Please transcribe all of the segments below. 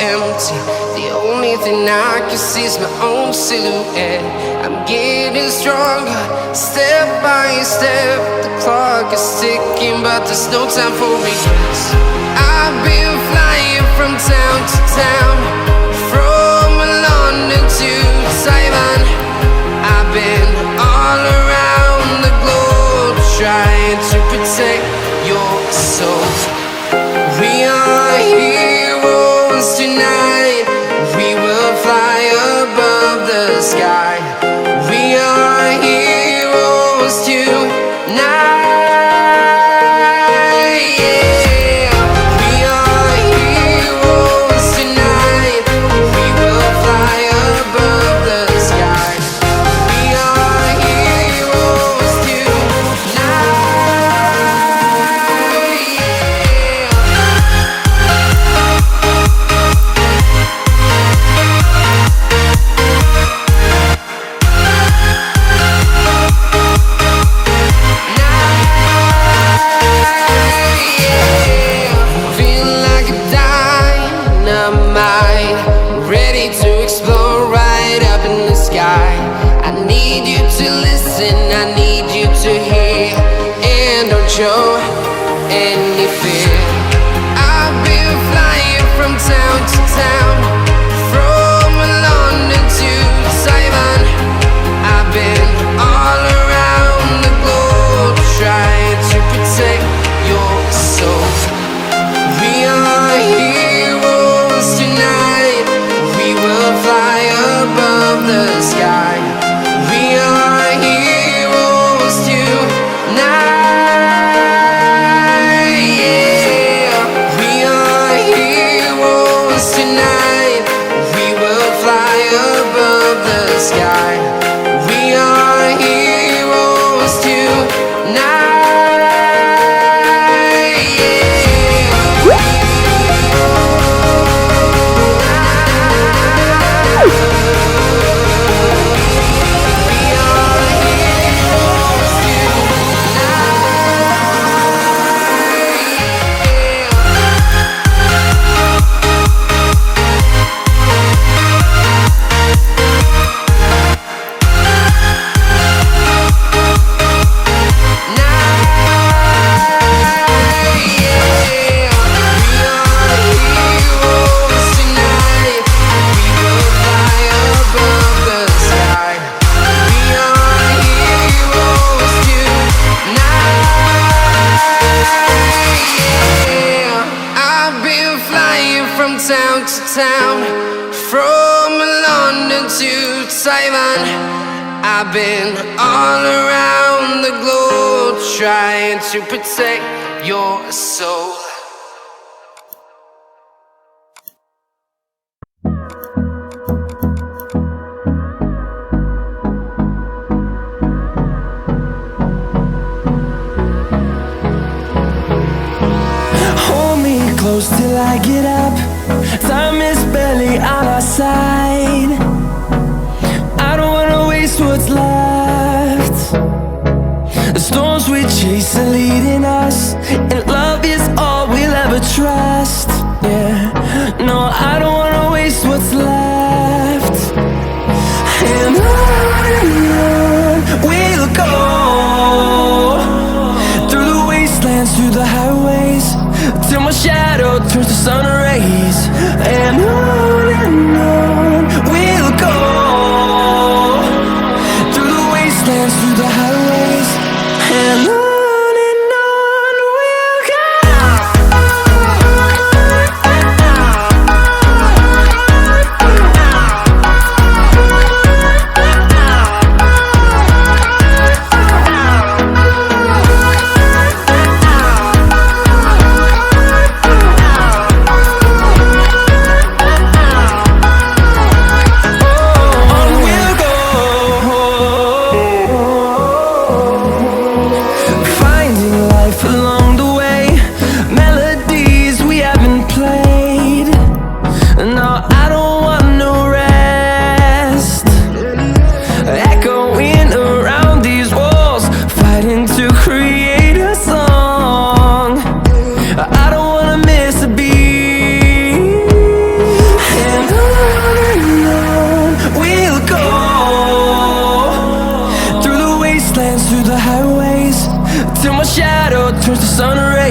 empty. The only thing I can see is my own silhouette. I'm getting stronger, step by step. The clock is ticking, but there's no time for regrets. I've been flying from town to town, from London to Taiwan. I've been all around the globe, trying to protect your soul. We are heroes tonight. We will fly above the sky. We are heroes tonight. Yeah. We are heroes tonight. We will fly above the sky. We are heroes tonight. Feeling like a dynamite, ready to explode right up in the sky. I need you to listen, I need you to hear, and don't show any fear. I've been flying from town to town, from London to Taiwan. I've been all around the globe, trying to protect your soul. We are heroes tonight. We will fly above the sky. We are heroes tonight. Yeah. We are heroes tonight. We will fly above the sky. We are heroes tonight. Town to town, from London to Taiwan. I've been all around the globe, trying to protect your soul. Hold me close till I get up. Time is barely on our side. I don't wanna waste what's left. The storms we chase are leading us, and love is all we'll ever trust. Yeah, no, I don't wanna waste what's left. And on we'll go, through the wastelands, through the highways, till my shadow turns to sun rays. And on we'll go, through the wastelands, through the highways, and on we'll go.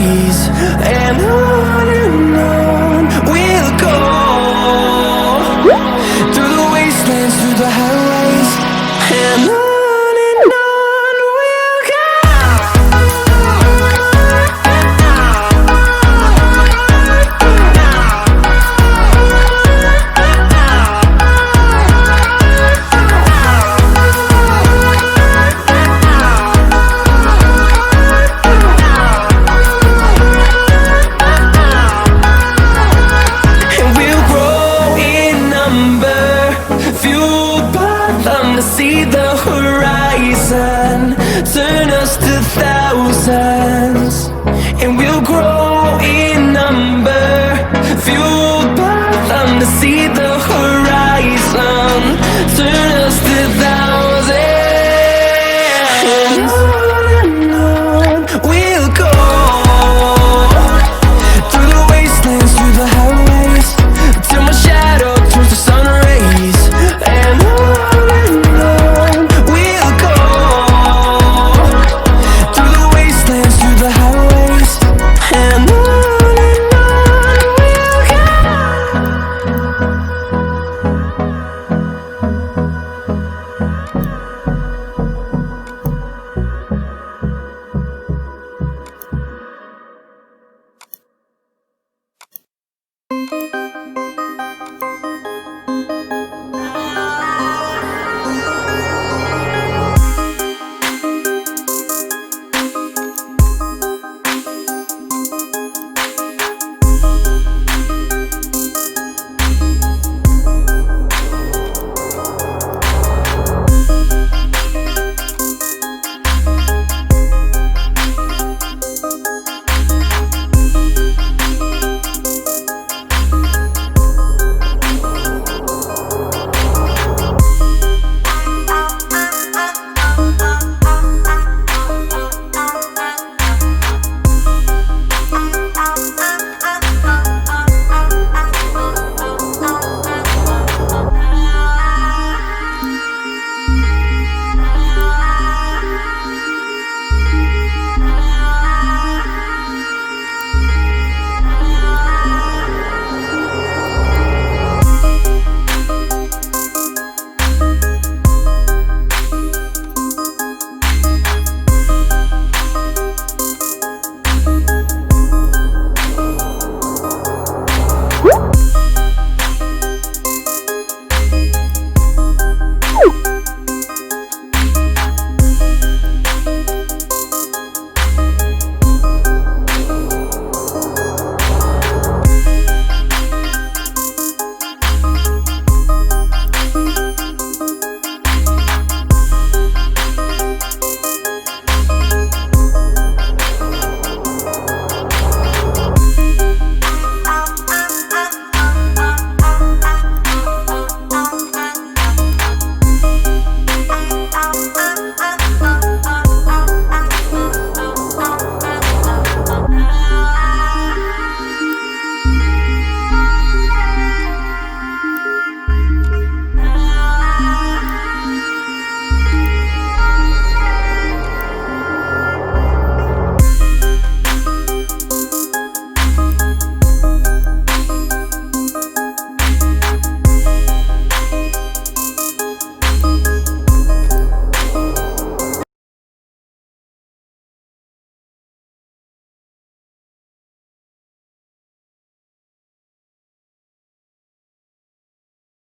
seas, and on we'll go, through the wastelands, through the highways, and on we'll go. See the horizon, turn us to thousands.